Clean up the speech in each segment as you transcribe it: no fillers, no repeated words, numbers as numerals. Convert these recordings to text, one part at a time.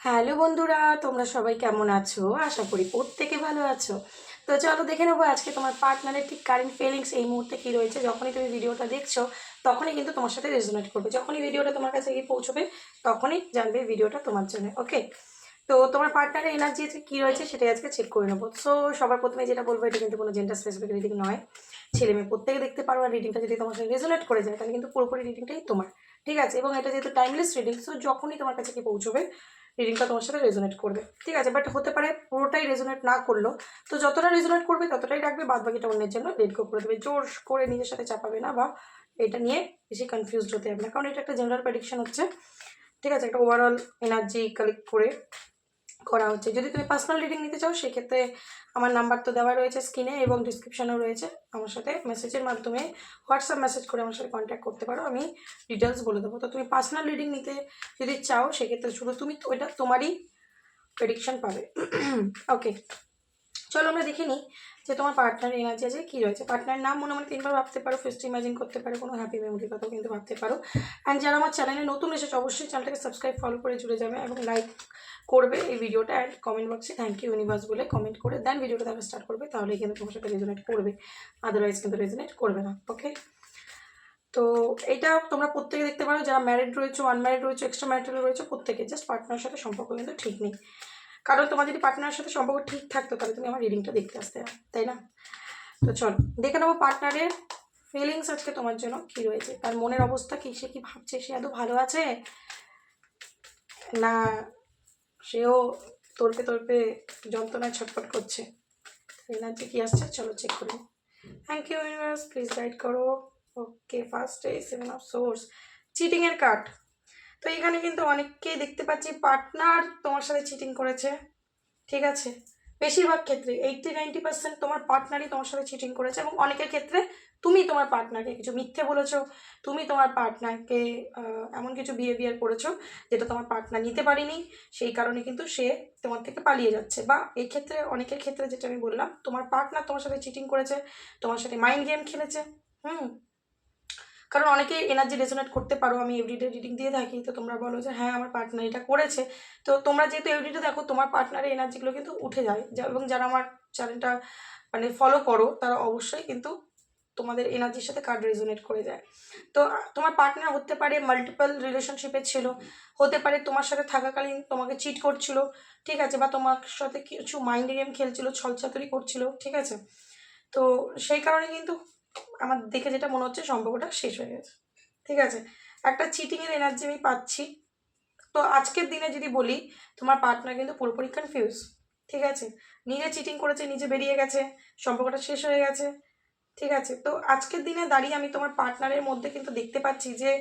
Hello বন্ধুরা, তোমরা সবাই কেমন আছো? আশা করি প্রত্যেকে ভালো আছো। তো চলো দেখে নেবো আজকে তোমার পার্টনারের ঠিক কারেন্ট ফিলিংস এই মুহূর্তে কী রয়েছে। যখনই তুমি ভিডিওটা দেখছো তখনই কিন্তু তোমার সাথে রেজোনেট করবে। যখনই ভিডিওটা তোমার কাছে গিয়ে পৌঁছবে তখনই জানবে ভিডিওটা তোমার জন্য। ওকে, তো তোমার পার্টনারের এনার্জি কী রয়েছে সেটাই আজকে চেক করে নেবো। সো সবার প্রথমে যেটা বলবো, এটা কিন্তু কোনো জেন্ডার স্পেসিফিক রিডিং নয়, ছেলে মেয়ে প্রত্যেকে দেখতে পারো। আর রিডিংটা যদি তোমার সাথে রেজোনেট করে যায় তাহলে কিন্তু পুরোপুরি রিডিংটাই তোমার, ঠিক আছে। এবং এটা যেহেতু টাইমলেস রিডিং, সো যখনই তোমার কাছে গিয়ে পৌঁছবে রিডিংটা তোমার সাথে রেজোনেট করবে, ঠিক আছে। বাট হতে পারে পুরোটাই রেজোনেট না করলো, তো যতটা রেজোনেট করবে ততটাই রাখবে, বাদ বাকিটা অন্যের জন্য লেট গো করে দেবে। জোর করে নিজের সাথে চাপাবে না বা এটা নিয়ে বেশি কনফিউজড হতে হবে না, কারণ এটা একটা জেনারেল প্রেডিকশন হচ্ছে, ঠিক আছে। একটা ওভারঅল এনার্জি কালেক্ট করে করা হচ্ছে। যদি তুমি পার্সোনাল রিডিং নিতে চাও সেক্ষেত্রে আমার নাম্বার তো দেওয়া রয়েছে স্ক্রিনে এবং ডিসক্রিপশনেও রয়েছে। আমার সাথে মেসেজের মাধ্যমে হোয়াটসঅ্যাপ মেসেজ করে আমার সাথে কন্ট্যাক্ট করতে পারো, আমি ডিটেলস বলে দেবো। তো তুমি পার্সোনাল রিডিং নিতে যদি চাও সেক্ষেত্রে শুধু তুমি ওইটা তোমারই প্রেডিকশন পাবে। ওকে, চলো আমরা দেখে নিই যে তোমার পার্টনার এনার্জি আছে কী রয়েছে। পার্টনারের নাম মনে মনে তিনবার ভাবতে পারো, ফেস্ট ইমাজিন করতে পারো, কোনো হ্যাপি মেমোরির কথাও কিন্তু ভাবতে পারো। অ্যান্ড যারা আমার চ্যানেলে নতুন এসেছে অবশ্যই চ্যানেলটাকে সাবস্ক্রাইব ফলো করে জুড়ে যাবে এবং লাইক করবে এই ভিডিওটা। অ্যান্ড কমেন্ট বক্সে থ্যাংক ইউ ইউনিভার্স বলে কমেন্ট করে দেন ভিডিওটা তারপর স্টার্ট করবে, তাহলেই কিন্তু তোমার সাথে রেজোনেট করবে, আদারওয়াইজ কিন্তু রেজোনেট করবে না। ওকে, তো এটা তোমরা প্রত্যেকে দেখতে পারো, যারা ম্যারিড রয়েছে, আনম্যারিড রয়েছে, এক্সট্রা ম্যারিটাল রয়েছে, প্রত্যেকে। জাস্ট পার্টনারের সাথে সম্পর্ক কিন্তু ঠিক নেই, কারণ তোমার যদি পার্টনারের সাথে সম্পর্ক ঠিক থাকতো তাহলে তুমি আমার রিডিংটা দেখতে আসতে না, তাই না? তো চলো দেখে নেবো পার্টনারের ফিলিংস আজকে তোমার জন্য কী রয়েছে। তার মনের অবস্থা কী, সে কী ভাবছে, সে এত ভালো আছে না সেও তর্পে তর্পে যন্ত্রণায় ছটফট করছে। এনার্জি কী আসছে চলো চেক করি। Thank you universe, please guide করো। ওকে, ফার্স্ট এই 7 অফ সোর্স, চিটিংয়ের কার্ড। তো এখানে কিন্তু অনেককেই দেখতে পাচ্ছি পার্টনার তোমার সাথে চিটিং করেছে, ঠিক আছে। বেশিরভাগ ক্ষেত্রে 80-90% তোমার পার্টনারই তোমার সাথে চিটিং করেছে, এবং অনেকের ক্ষেত্রে তুমি তোমার পার্টনারকে কিছু মিথ্যে বলেছো, তুমি তোমার পার্টনারকে এমন কিছু বিহেভিয়ার করেছো যেটা তোমার পার্টনার নিতে পারেনি, সেই কারণে কিন্তু সে তোমার থেকে পালিয়ে যাচ্ছে। বা এই ক্ষেত্রে অনেকের ক্ষেত্রে যেটা আমি বললাম, তোমার পার্টনার তোমার সাথে চিটিং করেছে, তোমার সাথে মাইন্ড গেম খেলেছে। কারণ অনেকে এনার্জি রেজোনেট করতে পারো, আমি এভরিডে রিডিং দিয়ে থাকি, তো তোমরা বলো যে হ্যাঁ আমার পার্টনার এটা করেছে। তো তোমরা যেহেতু এভরিডে দেখো, তোমার পার্টনারের এনার্জিগুলো কিন্তু উঠে যায়, এবং যারা আমার চ্যানেলটা মানে ফলো করো তারা অবশ্যই কিন্তু তোমাদের এনার্জির সাথে কার্ড রেজোনেট করে যায়। তো তোমার পার্টনার হতে পারে মাল্টিপল রিলেশনশিপে ছিল, হতে পারে তোমার সাথে থাকাকালীন তোমাকে চিট করছিল, ঠিক আছে, বা তোমার সাথে কিছু মাইন্ড গেম খেলছিল, ছলচাতুরি করছিল, ঠিক আছে। তো সেই কারণে কিন্তু আমার দেখে যেটা মনে হচ্ছে সম্পর্কটা শেষ হয়ে গেছে, ঠিক আছে। একটা চিটিংয়ের এনার্জি আমি পাচ্ছি। তো আজকের দিনে যদি বলি, তোমার পার্টনার কিন্তু পুরোপুরি কনফিউজ, ঠিক আছে। নিজে চিটিং করেছে, নিজে বেরিয়ে গেছে, সম্পর্কটা শেষ হয়ে গেছে, ঠিক আছে। তো আজকের দিনে দাঁড়িয়ে আমি তোমার পার্টনারের মধ্যে কিন্তু দেখতে পাচ্ছি যে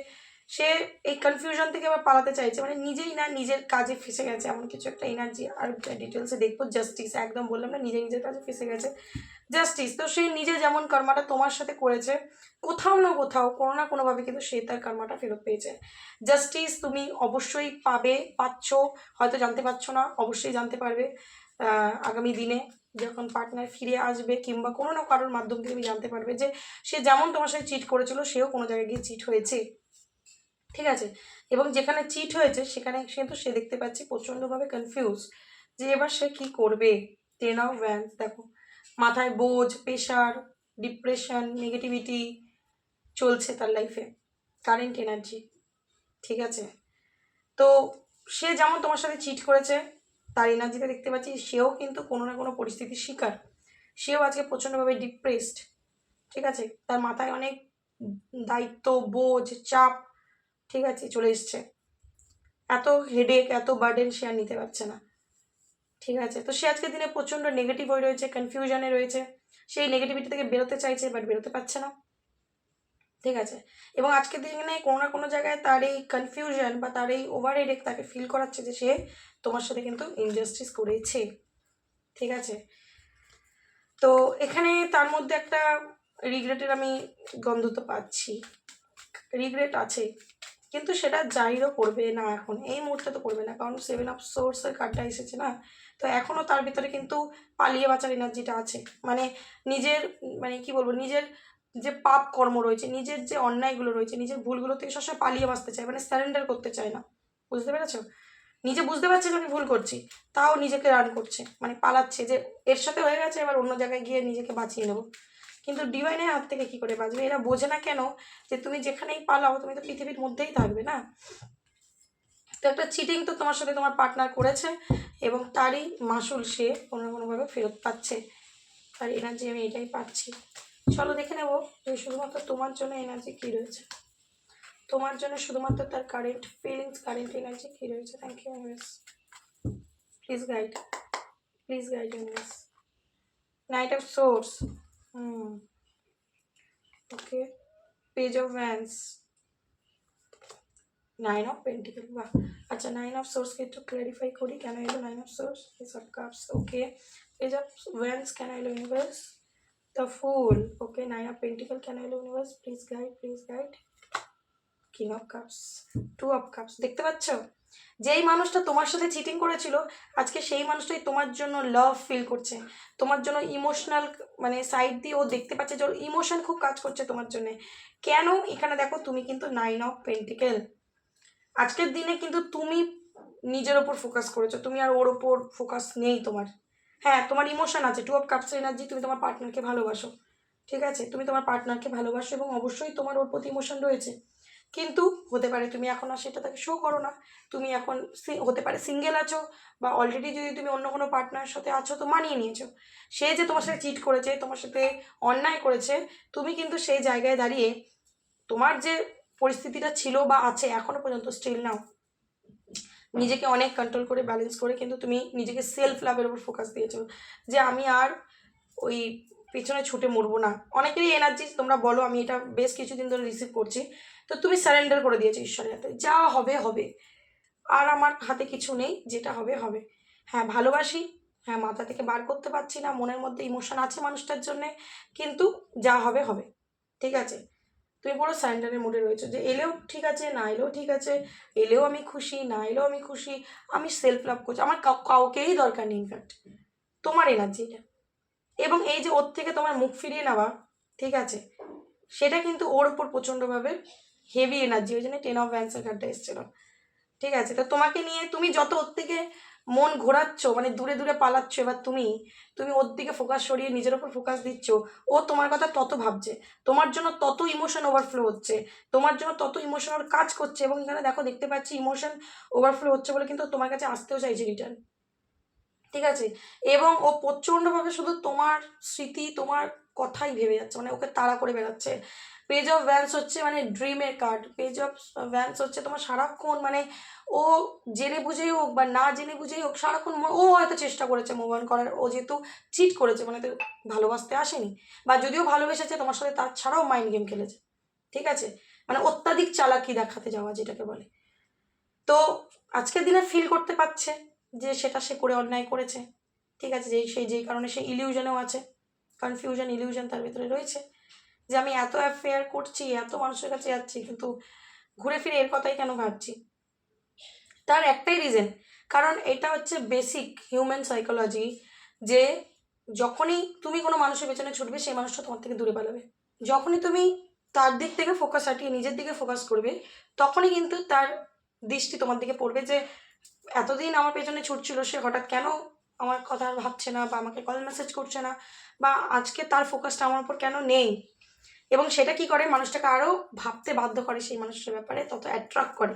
সে এই কনফিউশন থেকে আবার পালাতে চাইছে, মানে নিজেই না নিজের কাজে ফেসে গেছে, এমন কিছু একটা এনার্জি। আর ডিটেলসে দেখবো। জাস্টিস, একদম বললাম না, নিজে নিজের কাজে ফেসে গেছে, জাস্টিস। তো সে নিজে যেমন কর্মাটা তোমার সাথে করেছে, কোথাও না কোথাও কোনো না কোনোভাবে কিন্তু সে তার কর্মাটা ফেরত পেয়েছে। জাস্টিস তুমি অবশ্যই পাবে, পাচ্ছ, হয়তো জানতে পারছো না, অবশ্যই জানতে পারবে আগামী দিনে যখন পার্টনার ফিরে আসবে, কিংবা কোনো না কারোর মাধ্যম থেকে তুমি জানতে পারবে যে সে যেমন তোমার সাথে চিট করেছিল সেও কোনো জায়গায় গিয়ে চিট হয়েছে, ঠিক আছে। এবং যেখানে চিট হয়েছে সেখানে কিন্তু সে দেখতে পাচ্ছি প্রচণ্ডভাবে কনফিউজ যে এবার সে কী করবে। 10 অফ ওয়ান্ডস দেখো, মাথায় বোঝ, প্রেশার, ডিপ্রেশন, নেগেটিভিটি চলছে তার লাইফে, কারেন্ট এনার্জি, ঠিক আছে। তো সে যেমন তোমার সাথে চিট করেছে, তার এনার্জিতে দেখতে পাচ্ছি সেও কিন্তু কোনো না কোনো পরিস্থিতির শিকার। সেও আজকে প্রচণ্ডভাবে ডিপ্রেসড, ঠিক আছে। তার মাথায় অনেক দায়িত্ব, বোঝ, চাপ, ঠিক আছে, চলে এসছে। এত হেডেক, এত বার্ডেন সে আর নিতে পারছে না, ঠিক আছে। তো সে আজকের দিনে প্রচণ্ড নেগেটিভ হয়ে রয়েছে, কনফিউশনে রয়েছে, সেই নেগেটিভিটি থেকে বেরোতে চাইছে বাট বেরোতে পারছে না, ঠিক আছে। এবং আজকের দিনে কোনো না কোনো জায়গায় তার এই কনফিউশন বা তার এই ওভার হেডেক তাকে ফিল করাচ্ছে যে সে তোমার সাথে কিন্তু ইনজাস্টিস করেছে, ঠিক আছে। তো এখানে তার মধ্যে একটা রিগ্রেটের আমি গন্ধ তো পাচ্ছি, রিগ্রেট আছে, কিন্তু সেটা জাহিরও করবে না এখন, এই মুহূর্তে তো করবে না, কারণ 7 অফ সোর্সের কার্ডটা এসেছে না। তো এখনও তার ভিতরে কিন্তু পালিয়ে বাঁচার এনার্জিটা আছে, মানে নিজের, মানে কি বলবো, নিজের যে পাপ কর্ম রয়েছে, নিজের যে অন্যায়গুলো রয়েছে, নিজের ভুলগুলো থেকে সবসময় পালিয়ে বাঁচতে চায়, মানে সারেন্ডার করতে চায় না, বুঝতে পেরেছো? নিজে বুঝতে পারছে যে আমি ভুল করছি, তাও নিজেকে রান করছে, মানে পালাচ্ছে যে এর সাথে হয়ে গেছে, এবার অন্য জায়গায় গিয়ে নিজেকে বাঁচিয়ে নেবো। কিন্তু ডিভাইনের হাত থেকে কী করে বাঁচবে? এরা বোঝে না কেন যে তুমি যেখানেই পালাও তুমি তো পৃথিবীর মধ্যেই থাকবে না। তো একটা চিটিং তো তোমার সাথে তোমার পার্টনার করেছে, এবং তারই মাসুল সে কোনো না কোনোভাবে ফেরত পাচ্ছে। আর এনার্জি আমি এটাই পাচ্ছি। চলো দেখে নেবো যে শুধুমাত্র তোমার জন্য এনার্জি কী রয়েছে, তোমার জন্য শুধুমাত্র তার কারেন্ট ফিলিংস, কারেন্ট এনার্জি কী রয়েছে। Thank you universe, please guide, please guide universe. Knight of swords, okay, page of wands, 9 of pentacle. বাহ, আচ্ছা 9 অফ সোর্সকে একটু ক্ল্যারিফাই করি কেন এলো 9 of swords, S of cups, okay, page of Vance কেন এলো universe, the full, okay, 9 of pentacle কেন এলো universe, please guide, please guide, king of cups, 2 of cups. দেখতে পাচ্ছ যেই মানুষটা তোমার সাথে চিটিং করেছিল আজকে সেই মানুষটাই তোমার জন্য লাভ ফিল করছে, তোমার জন্য ইমোশনাল মানে সাইড দিয়ে ও দেখতে পাচ্ছে যে ওর ইমোশন খুব কাজ করছে তোমার জন্য। কেন? এখানে দেখো তুমি কিন্তু 9 অফ পেন্টিকেল, আজকের দিনে কিন্তু তুমি নিজের ওপর ফোকাস করেছো, তুমি আর ওর ওপর ফোকাস নেই তোমার। হ্যাঁ তোমার ইমোশন আছে, 2 অফ কাপস এনার্জি, তুমি তোমার পার্টনারকে ভালোবাসো, ঠিক আছে, তুমি তোমার পার্টনারকে ভালোবাসো এবং অবশ্যই তোমার ওর প্রতি ইমোশন রয়েছে। কিন্তু হতে পারে তুমি এখন আর সেটা তাকে শো করো না, তুমি এখন হতে পারে সিঙ্গেল আছো, বা অলরেডি যদি তুমি অন্য কোনো পার্টনারের সাথে আছো তো মানিয়ে নিয়েছো। সে যে তোমার সাথে চিট করেছে, তোমার সাথে অন্যায় করেছে, তুমি কিন্তু সেই জায়গায় দাঁড়িয়ে তোমার যে পরিস্থিতিটা ছিল বা আছে এখনো পর্যন্ত স্টিল নাও নিজেকে অনেক কন্ট্রোল করে ব্যালেন্স করে কিন্তু তুমি নিজেকে সেলফ লাভের উপর ফোকাস দিয়েছো, যে আমি আর ওই পেছনে ছুটে মরবো না। অনেকেরই এনার্জি তোমরা বলো, আমি এটা বেশ কিছুদিন ধরে রিসিভ করছি। তো তুমি সারেন্ডার করে দিয়েছো ঈশ্বরের হাতে, যা হবে হবে, আর আমার হাতে কিছু নেই, যেটা হবে হবে। হ্যাঁ ভালোবাসি, হ্যাঁ মাথা থেকে বার করতে পারছি না, মনের মধ্যে ইমোশন আছে মানুষটার জন্যে, কিন্তু যা হবে হবে, ঠিক আছে। তুমি পুরো সারেন্ডারের মুডে রয়েছো, যে এলেও ঠিক আছে না এলেও ঠিক আছে, এলেও আমি খুশি না এলেও আমি খুশি, আমি সেলফ লাভ করছি, আমার কাউকেই দরকার নেই। ইনফ্যাক্ট তোমার এনার্জি এটা, এবং এই যে ওর থেকে তোমার মুখ ফিরিয়ে নেওয়া, ঠিক আছে, সেটা কিন্তু ওর উপর প্রচণ্ডভাবে হেভি এনার্জি, ওই জন্য 10 অফ ভ্যান্সের কার্ডটা এসেছিলো, ঠিক আছে। তো তোমাকে নিয়ে তুমি যত ওর থেকে মন ঘোরাচ্ছ, মানে দূরে দূরে পালাচ্ছ, এবার তুমি তুমি ওর দিকে ফোকাস সরিয়ে নিজের ওপর ফোকাস দিচ্ছ, ও তোমার কথা তত ভাবছে, তোমার জন্য তত ইমোশন ওভারফ্লো হচ্ছে, তোমার জন্য তত ইমোশনাল কাজ করছে, এবং এখানে দেখো দেখতে পাচ্ছি ইমোশন ওভারফ্লো হচ্ছে বলে কিন্তু তোমার কাছে আসতেও চাইছে রিটার্ন, ঠিক আছে। এবং ও প্রচণ্ডভাবে শুধু তোমার স্মৃতি তোমার কথাই ভেবে যাচ্ছে, মানে ওকে তাড়া করে বেড়াচ্ছে। পেজ অফ ভ্যান্স হচ্ছে মানে ড্রিমের কার্ড, পেজ অফ ভ্যান্স হচ্ছে তোমার সারাক্ষণ মানে ও জেনে বুঝেই হোক বা না জেনে বুঝেই হোক সারাক্ষণ ও হয়তো চেষ্টা করেছে মুভ অন করার, ও যেহেতু চিট করেছে মানে তো ভালোবাসতে আসেনি, বা যদিও ভালোবেসেছে তোমার সাথে তার ছাড়াও মাইন্ড গেম খেলেছে, ঠিক আছে, মানে অত্যাধিক চালাকি দেখাতে যাওয়া যেটাকে বলে। তো আজকের দিনে ফিল করতে পারছে যে সেটা সে করে অন্যায় করেছে, ঠিক আছে, যেই কারণে সে ইলিউশনেও আছে, কনফিউশন ইলিউশন তার ভিতরে রয়েছে, যে আমি এত অ্যাফেয়ার করছি এত মানুষের কাছে যাচ্ছি কিন্তু ঘুরে ফিরে এর কথাই কেন ভাবছি। তার একটাই রিজন, কারণ এটা হচ্ছে বেসিক হিউম্যান সাইকোলজি, যে যখনই তুমি কোনো মানুষের পেছনে ছুটবে সেই মানুষটা তোমার থেকে দূরে পালাবে, যখনই তুমি তার দিক থেকে ফোকাস হাটিয়ে নিজের দিকে ফোকাস করবে তখনই কিন্তু তার দৃষ্টি তোমার দিকে পড়বে, যে এতদিন আমার পেছনে ছুটছিল সে হঠাৎ কেন আমার কথা আর ভাবছে না, বা আমাকে কল মেসেজ করছে না, বা আজকে তার ফোকাসটা আমার উপর কেন নেই। এবং সেটা কি করে মানুষটাকে আরও ভাবতে বাধ্য করে সেই মানুষটার ব্যাপারে, তত অ্যাট্রাক্ট করে,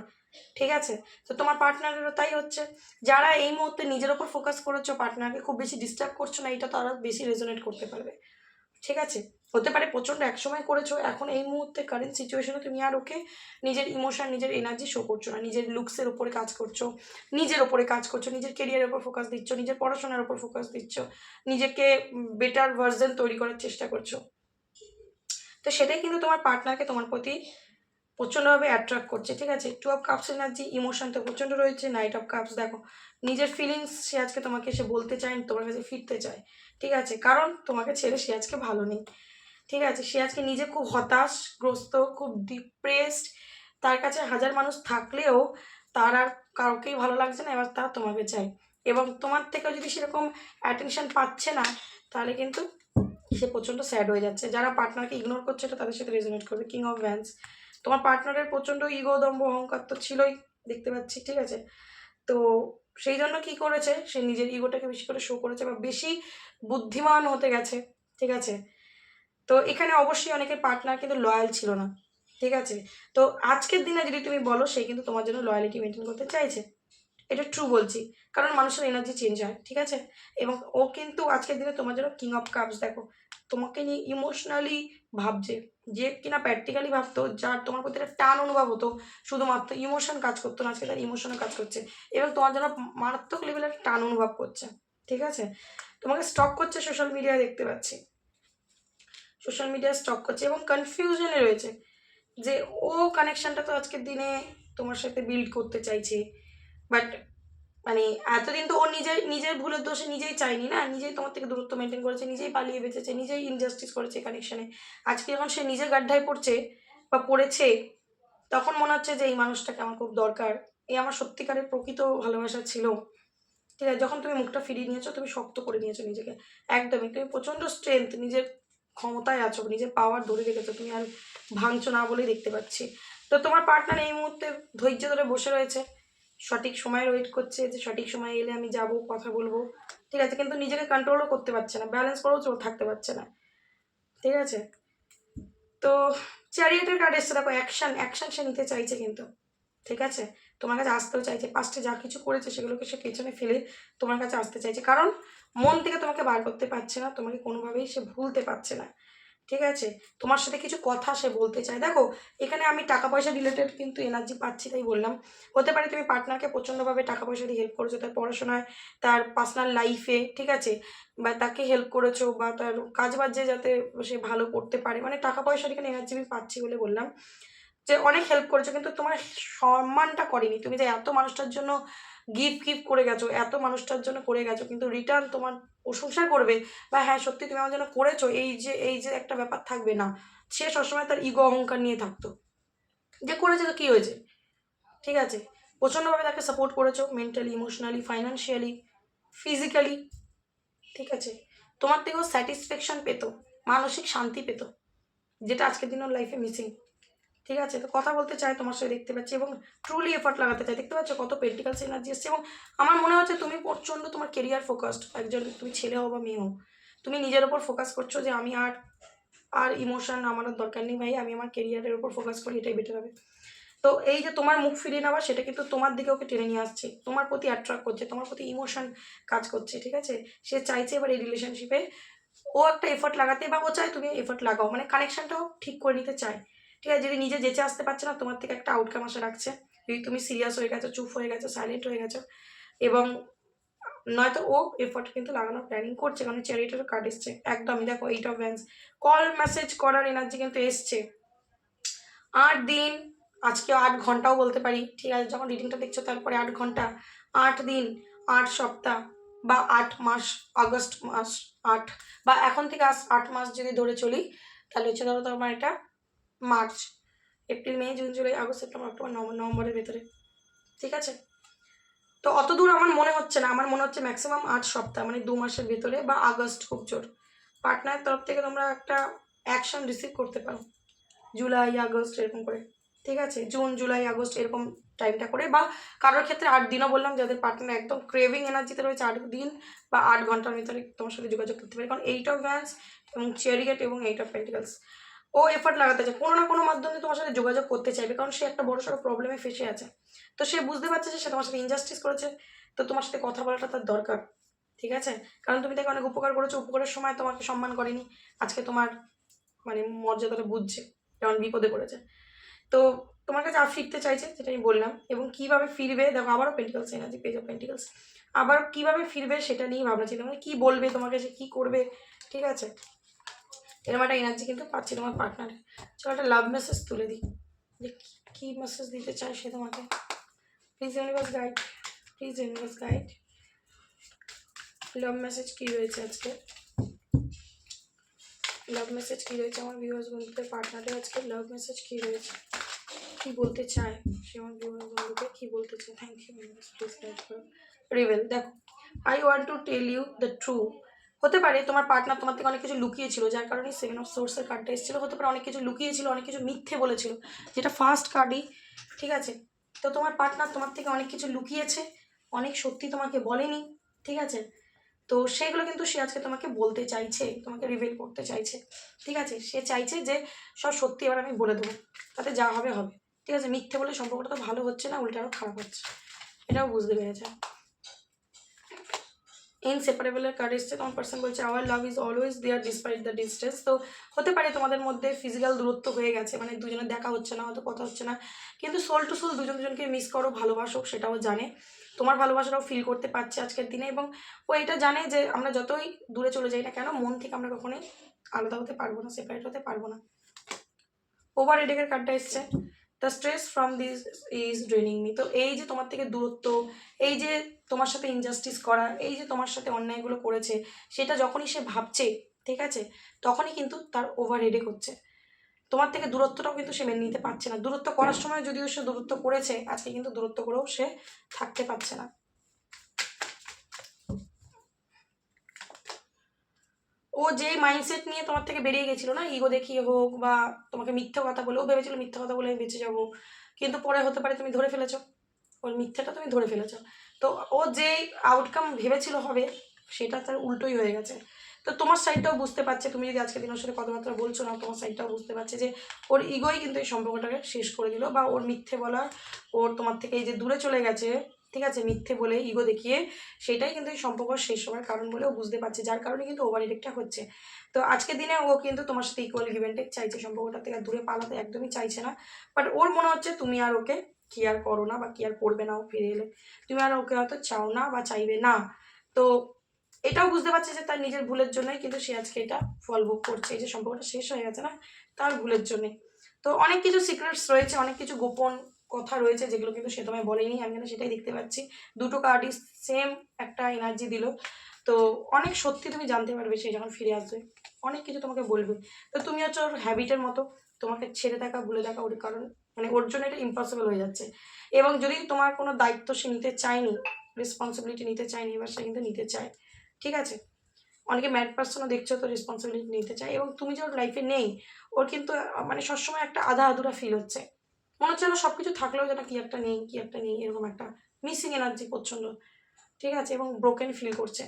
ঠিক আছে। তো তোমার পার্টনারেরও তাই হচ্ছে, যারা এই মুহূর্তে নিজের ওপর ফোকাস করেছো, পার্টনারকে খুব বেশি ডিস্টার্ব করছো না, এটা তারা বেশি রেজোনেট করতে পারবে, ঠিক আছে। হতে পারে প্রচণ্ড একসময় করেছো, এখন এই মুহূর্তে কারেন্ট সিচুয়েশনে তুমি আর ওকে নিজের ইমোশন নিজের এনার্জি শো করছো না, নিজের লুকসের উপরে কাজ করছো, নিজের ওপরে কাজ করছো, নিজের কেরিয়ারের উপর ফোকাস দিচ্ছ, নিজের পড়াশোনার উপর ফোকাস দিচ্ছ, নিজেকে বেটার ভার্জন তৈরি করার চেষ্টা করছো। তো সেটাই কিন্তু তোমার পার্টনারকে তোমার প্রতি প্রচণ্ডভাবে অ্যাট্রাক্ট করছে, ঠিক আছে। 2 অফ কাপস এনার্জি, ইমোশন তো প্রচণ্ড রয়েছে। নাইট অফ কাপস দেখো নিজের ফিলিংস সে আজকে তোমাকে এসে বলতে চায়, তোমার কাছে ফিরতে চায়, ঠিক আছে, কারণ তোমাকে ছেড়ে সে আজকে ভালো নেই, ঠিক আছে। সে আজকে নিজে খুব হতাশগ্রস্ত, খুব ডিপ্রেসড, তার কাছে হাজার মানুষ থাকলেও তার আর কাউকেই ভালো লাগছে না, এবার তার তোমাকে চাই, এবং তোমার থেকেও যদি সেরকম অ্যাটেনশন পাচ্ছে না তাহলে কিন্তু সে প্রচণ্ড স্যাড হয়ে যাচ্ছে। যারা পার্টনারকে ইগনোর করছে এটা তাদের সাথে রেজোনেট করবে। কিং অফ ভ্যান্স, তোমার পার্টনারের প্রচণ্ড ইগো দম্ভ অহংকার তো ছিলই, দেখতে পাচ্ছি, ঠিক আছে। তো সেই জন্য কী করেছে, সে নিজের ইগোটাকে বেশি করে শো করেছে বা বেশি বুদ্ধিমান হতে গেছে, ঠিক আছে। তো এখানে অবশ্যই অনেকের পার্টনার কিন্তু লয়াল ছিল না, ঠিক আছে। তো আজকের দিনে যদি তুমি বলো, সে কিন্তু তোমার জন্য লয়ালিটি মেনটেন করতে চাইছে, এটা ট্রু বলছি, কারণ মানুষের এনার্জি চেঞ্জ হয়, ঠিক আছে। এবং ও কিন্তু আজকের দিনে তোমার জন্য কিং অফ কাপস, দেখো তোমাকে নিয়ে ইমোশনালি ভাবছে, যে কিনা প্র্যাকটিক্যালি ভাবতো, যার তোমার প্রতি একটা টান অনুভব হতো, শুধুমাত্র ইমোশন কাজ করতো না, আজকে তার ইমোশনে কাজ করছে এবং তোমার জন্য মারাত্মক লেভেলের টান অনুভব করছে, ঠিক আছে। তোমাকে স্টক করছে, সোশ্যাল মিডিয়ায় দেখতে পাচ্ছি, সোশ্যাল মিডিয়ায় স্টক করছে এবং কনফিউশনে রয়েছে যে ও কানেকশানটা তো আজকের দিনে তোমার সাথে বিল্ড করতে চাইছে, বাট মানে এতদিন তো ও নিজের ভুলের দোষে নিজেই চায়নি না, নিজেই তোমার থেকে দূরত্ব মেনটেন করেছে, নিজেই পালিয়ে বেঁচেছে, নিজেই ইনজাস্টিস করেছে কানেকশানে। আজকে যখন সে নিজের গাড্ডায় পড়ছে বা পড়েছে, তখন মনে হচ্ছে যে এই মানুষটাকে আমার খুব দরকার, এই আমার সত্যিকারের প্রকৃত ভালোবাসা ছিল, ঠিক আছে। যখন তুমি মুখটা ফিরিয়ে নিয়েছো, তুমি শক্ত করে নিয়েছো নিজেকে, একদমই তুমি প্রচণ্ড স্ট্রেংথ, নিজের ক্ষমতায় আছো, নিজের পাওয়ার ধরে রেখেছো, তুমি আর ভাঙছো না বলেই দেখতে পাচ্ছি। তো তোমার পার্টনার এই মুহূর্তে ধৈর্য ধরে বসে রয়েছে, সঠিক সময়ের ওয়েট করছে যে সঠিক সময় এলে আমি যাব, কথা বলবো, ঠিক আছে, কিন্তু নিজেকে কন্ট্রোলও করতে পারছে না, ব্যালেন্স করেও থাকতে পারছে না, ঠিক আছে। তো চ্যারিয়েটের কার্ড এসছে, দেখো অ্যাকশন, অ্যাকশন সে নিতে চাইছে কিন্তু, ঠিক আছে, তোমার কাছে আসতেও চাইছে, পাস্টে যা কিছু করেছে সেগুলোকে সে পেছনে ফেলে তোমার কাছে আসতে চাইছে, কারণ মন থেকে তোমাকে বার করতে পারছে না, তোমাকে কোনোভাবেই সে ভুলতে পারছে না, ঠিক আছে। তোমার সাথে কিছু কথা সে বলতে চায়। দেখো এখানে আমি টাকা পয়সা রিলেটেড কিন্তু এনার্জি পাচ্ছি, তাই বললাম। হতে পারে তুমি পার্টনারকে প্রচণ্ডভাবে টাকা পয়সা দিয়ে হেল্প করেছো, তার পড়াশোনায়, তার পার্সোনাল লাইফে, ঠিক আছে, বা তাকে হেল্প করেছো, বা তার কাজ বাজে যাতে সে ভালো করতে পারে, মানে টাকা পয়সার এখানে এনার্জি আমি পাচ্ছি বলে বললাম যে অনেক হেল্প করেছো, কিন্তু তোমার সম্মানটা করেনি। তুমি যে এত মানুষটার জন্য গিফট করে গেছো, এত মানুষটার জন্য করে গেছো, কিন্তু রিটার্ন তোমার প্রশংসা করবে বা হ্যাঁ সত্যি তুমি আমার জন্য করেছো, এই যে একটা ব্যাপার থাকবে না। সে সবসময় তার ইগো অহংকার নিয়ে থাকতো, যে করেছে তো কী হয়েছে, ঠিক আছে। প্রচণ্ডভাবে তাকে সাপোর্ট করেছো, মেন্টালি, ইমোশনালি, ফাইন্যান্সিয়ালি, ফিজিক্যালি, ঠিক আছে। তোমার থেকেও স্যাটিসফ্যাকশন পেতো, মানসিক শান্তি পেতো, যেটা আজকের দিনের লাইফে মিসিং, ঠিক আছে। তো কথা বলতে চাই তোমার সাথে, দেখতে পাচ্ছি, এবং ট্রুলি এফর্ট লাগাতে চাই, দেখতে পাচ্ছ কত পেন্টিকালস এনার্জি এসছে। এবং আমার মনে হচ্ছে তুমি প্রচণ্ড তোমার কেরিয়ার ফোকাসড একজন, তুমি ছেলে হও বা মেয়ে হও, তুমি নিজের ওপর ফোকাস করছো যে আমি আর আর ইমোশন আমার আর দরকার নেই ভাই, আমি আমার কেরিয়ারের ওপর ফোকাস করি, এটাই বেটার হবে। তো এই যে তোমার মুখ ফিরিয়ে নেওয়া, সেটা কিন্তু তোমার দিকে ওকে টেনে নিয়ে আসছে, তোমার প্রতি অ্যাট্রাক্ট করছে, তোমার প্রতি ইমোশন কাজ করছে, ঠিক আছে। সে চাইছে এবার এই রিলেশনশিপে ও একটা এফর্ট লাগাতে, বা ও চায় তুমি এফর্ট লাগাও, মানে কানেকশনটাও ঠিক করে নিতে চায়, ঠিক আছে। যদি নিজে যেচে আসতে পারছে না, তোমার থেকে একটা আউটকাম আশা রাখছে, যদি তুমি সিরিয়াস হয়ে গেছো, চুপ হয়ে গেছো, সাইলেন্ট হয়ে গেছো, এবং নয়তো ও এফর্ট কিন্তু লাগানোর প্ল্যানিং করছে, কারণ চ্যারিটির কার্ড এসছে একদমই। দেখো 8 অফ ভ্যান্স, কল মেসেজ করার এনার্জি কিন্তু এসছে। 8 দিন, আজকে 8 ঘন্টাও বলতে পারি, ঠিক আছে, যখন রিডিংটা দেখছো তারপরে 8 ঘন্টা, 8 দিন, 8 সপ্তাহ, বা 8 মাস, আগস্ট মাস 8, বা এখন থেকে 8 মাস যদি ধরে চলি, তাহলে হচ্ছে ধরো তোমার এটা March, April, May, June, July, August, September, October, November, নভেম্বরের ভেতরে, ঠিক আছে। তো অত দূর আমার মনে হচ্ছে না, আমার মনে হচ্ছে ম্যাক্সিমাম 8 সপ্তাহ, মানে 2 মাসের ভেতরে, বা আগস্ট খুব জোর। পার্টনারের তরফ থেকে তোমরা একটা অ্যাকশন রিসিভ করতে পারো জুলাই আগস্ট এরকম করে, ঠিক আছে, জুন জুলাই আগস্ট এরকম টাইমটা করে, বা কারোর ক্ষেত্রে 8 দিনও বললাম, যাদের পার্টনার একদম ক্রেভিং এনার্জিতে রয়েছে, 8 দিন বা 8 ঘন্টার ভিতরে তোমার সাথে যোগাযোগ করতে পারে, কারণ 8 অফ ভ্যান্স এবং চ্যারিয়েট এবং 8 অফ পেন্টিকলস, ও এফর্ট লাগাতে চায়, কোনো না কোনো মাধ্যমে তোমার সাথে যোগাযোগ করতে চাইবে, কারণ সে একটা বড় সড়ো প্রবলেমে ফেসে আছে। তো সে বুঝতে পারছে যে সে তোমার সাথে ইনজাস্টিস করেছে, তো তোমার সাথে কথা বলাটা তার দরকার, ঠিক আছে, কারণ তুমি তাকে অনেক উপকার করেছো, উপকারের সময় তোমাকে সম্মান করেনি, আজকে তোমার মানে মর্যাদাটা বুঝছে, যেমন বিপদে পড়েছে। তো তোমার কাছে আর ফিরতে চাইছে, যেটা আমি বললাম, এবং কীভাবে ফিরবে, দেখো আবারও pentacles energy, page of pentacles, আবার কীভাবে ফিরবে সেটা নিয়ে ভাবনা চিন্তা, মানে কী বলবে তোমাকে, সে কী করবে, ঠিক আছে, এরকম একটা এনার্জি কিন্তু পাচ্ছি তোমার পার্টনারে। চলো একটা লাভ মেসেজ তুলে দিই, যে কী মেসেজ দিতে চায় সে তোমাকে। Please universe guide, please universe guide, love message কী রয়েছে আজকে, লাভ মেসেজ কী রয়েছে আমার ভিউয়ার্স বন্ধুদের, পার্টনারের আজকে লাভ মেসেজ কী রয়েছে, কী বলতে চায় সে আমার ভিউয়ার্স বন্ধুকে, কী বলতে চায়। থ্যাংক ইউ প্লিজ গাইড করো। রিভেল, দেখো I want to tell you the true. হতে পারে তোমার পার্টনার তোমার থেকে অনেক কিছু লুকিয়েছিল, যার কারণে 7 অফ সোর্সের কার্ডটা এসেছিলো। হতে পারে অনেক কিছু লুকিয়েছিল, অনেক কিছু মিথ্যে বলেছিল, যেটা ফার্স্ট কার্ডই, ঠিক আছে। তো তোমার পার্টনার তোমার থেকে অনেক কিছু লুকিয়েছে, অনেক সত্যি তোমাকে বলেনি, ঠিক আছে? তো সেগুলো কিন্তু সে আজকে তোমাকে বলতে চাইছে, তোমাকে রিভিল করতে চাইছে, ঠিক আছে? সে চাইছে যে সব সত্যি এবার আমি বলে দেবো, তাতে যা হবে হবে, ঠিক আছে? মিথ্যে বলে সম্পর্কটা তো ভালো হচ্ছে না, উল্টে আরও খারাপ হচ্ছে, এটাও বুঝতে পেরেছে। ইনসেপারেবলের কার্ড এসছে, তোমার পার্সন বলছে our love is always there despite the distance. তো হতে পারে তোমাদের মধ্যে ফিজিক্যাল দূরত্ব হয়ে গেছে, মানে দুজনের দেখা হচ্ছে না, হয়তো কথা হচ্ছে না, কিন্তু সোল টু সোল দুজন দুজনকে মিস করো, ভালোবাসো, সেটাও জানে, তোমার ভালোবাসাটাও ফিল করতে পারছে আজকের দিনে। এবং ও এটা জানে যে আমরা যতই দূরে চলে যাই না কেন, মন থেকে আমরা কখনোই আলাদা হতে পারবো না, সেপারেট হতে পারবো না। ওভার হেডেকের কার্ডটা এসছে, the stress from this is draining me. তো এই যে তোমার থেকে দূরত্ব, এই যে তোমার সাথে ইনজাস্টিস করা, এই যে তোমার সাথে অন্যায়গুলো করেছে, সেটা যখনই সে ভাবছে, ঠিক আছে, তখনই কিন্তু তার ওভার হেডেক হচ্ছে। তোমার থেকে দূরত্বটাও কিন্তু সে মেনে নিতে পারছে না। দূরত্ব করার সময় যদিও সে দূরত্ব করেছে, আজকে কিন্তু দূরত্ব করেও সে থাকতে পারছে না। ও যে মাইন্ডসেট নিয়ে তোমার থেকে বেরিয়ে গেছিল না, ইগো দেখিয়ে হোক বা তোমাকে মিথ্যে কথা বলে, ও ভেবেছিল মিথ্যে কথা বলে আমি বেঁচে যাবো, কিন্তু পরে হতে পারে তুমি ধরে ফেলেছো, ওর মিথ্যেটা তুমি ধরে ফেলেছো। তো ও যে আউটকাম ভেবেছিল হবে, সেটা তার উল্টোই হয়ে গেছে। তো তোমার সাইডটাও বুঝতে পারছে, তুমি যদি আজকে দিন ওর সাথে কথাবার্তা বলছো না, তোমার সাইডটাও বুঝতে পারছে যে ওর ইগোই কিন্তু এই সম্পর্কটাকে শেষ করে দিল, বা ওর মিথ্যে বলা, ওর তোমার থেকে এই যে দূরে চলে গেছে, ঠিক আছে, মিথ্যে বলে ইগো দেখিয়ে, সেটাই কিন্তু এই সম্পর্ক শেষ হওয়ার কারণ বলে ও বুঝতে পারছে, যার কারণে কিন্তু ওভার রিয়েক্টটা হচ্ছে। তো আজকের দিনে ও কিন্তু তোমার সাথে ইকুয়াল গিভ অ্যান্ড টেক চাইছে, সম্পর্কটা থেকে দূরে পালাতে একদমই চাইছে না। বাট ওর মনে হচ্ছে তুমি আর ওকে কেয়ার করো না, বা কেয়ার করবে না ও ফিরে এলে, তুমি আর ওকে হয়তো চাও না বা চাইবে না। তো এটাও বুঝতে পারছে যে তার নিজের ভুলের জন্যই কিন্তু সে আজকে এটা ফল ভোগ করছে, এই যে সম্পর্কটা শেষ হয়ে গেছে না, তার ভুলের জন্যই। তো অনেক কিছু সিক্রেটস রয়েছে, অনেক কিছু গোপন কথা রয়েছে, যেগুলো কিন্তু সে তোমায় বলেনি, আমি কিন্তু সেটাই দেখতে পাচ্ছি। দুটো কার্ডই সেম একটা এনার্জি দিল। তো অনেক সত্যি তুমি জানতে পারবে সে যখন ফিরে আসবে, অনেক কিছু তোমাকে বলবে। তো তুমি হচ্ছে ওর হ্যাবিটের মতো, তোমাকে ছেড়ে থাকা, ভুলে থাকা ওর কারণ, মানে ওর জন্য এটা ইম্পসিবল হয়ে যাচ্ছে। এবং যদি তোমার কোনো দায়িত্ব সে নিতে চায়নি, রেসপন্সিবিলিটি নিতে চায়নি, এবার সে কিন্তু নিতে চায়, ঠিক আছে? অনেকে ম্যাড পার্সনও দেখছো তো রেসপন্সিবিলিটি নিতে চায়, এবং তুমি যে ওর লাইফে নেই, ওর কিন্তু মানে সবসময় একটা আধা আধুরা ফিল হচ্ছে, মনে হচ্ছে যেন সব কিছু থাকলেও যেন কি একটা নেই, কি একটা নেই, এরকম একটা মিসিং এনার্জি প্রচণ্ড, ঠিক আছে? এবং ব্রোকেন ফিল করছে।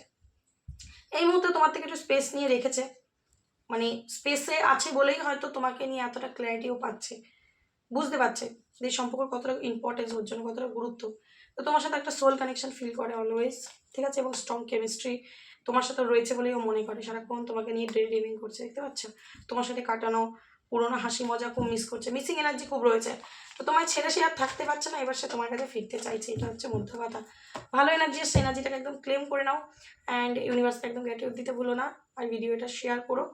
এই মুহূর্তে তোমার থেকে একটু স্পেস নিয়ে রেখেছে, মানে স্পেসে আছে বলেই হয়তো তোমাকে নিয়ে এতটা ক্ল্যারিটিও পাচ্ছে, বুঝতে পারছে যে সম্পর্ক কতটা ইম্পর্টেন্স, ওর জন্য কতটা গুরুত্ব। তো তোমার সাথে একটা সোল কানেকশন ফিল করে অলওয়েজ, ঠিক আছে? এবং স্ট্রং কেমিস্ট্রি তোমার সাথে রয়েছে বলেই ও মনে করে, সারাক্ষণ তোমাকে নিয়ে ডে ড্রিমিং করছে, দেখতে পাচ্ছ? তোমার সাথে কাটানো পুরোনো হাসি মজা খুব মিস করছে, মিসিং এনার্জি খুব রয়েছে। তো তোমায় ছেড়ে সে আর থাকতে পারছে না, এবার সে তোমার কাছে ফিরতে চাইছে, এটা হচ্ছে মধ্য কথা। ভালো এনার্জি, সেই এনার্জিটাকে একদম ক্লেম করে নাও, অ্যান্ড ইউনিভার্সকে একদম গ্র্যাটিটিউড দিতে ভুলো না, আর ভিডিওটা শেয়ার করো,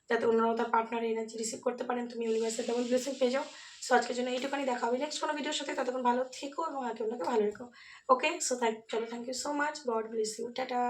যাতে অন্যরাও তার পার্টনার এনার্জি রিসিভ করতে পারেন, তুমি ইউনিভার্সের ডাবল ব্লেসিং পেয়ে যাও। সো আজকের জন্য এইটুখানি, দেখা হবে নেক্সট কোনো ভিডিওর সাথে, ততক্ষণ ভালো থেকো এবং একে অন্যকে ভালো রেখো। ওকে, সো চলো, thank you so much, God bless you, tata.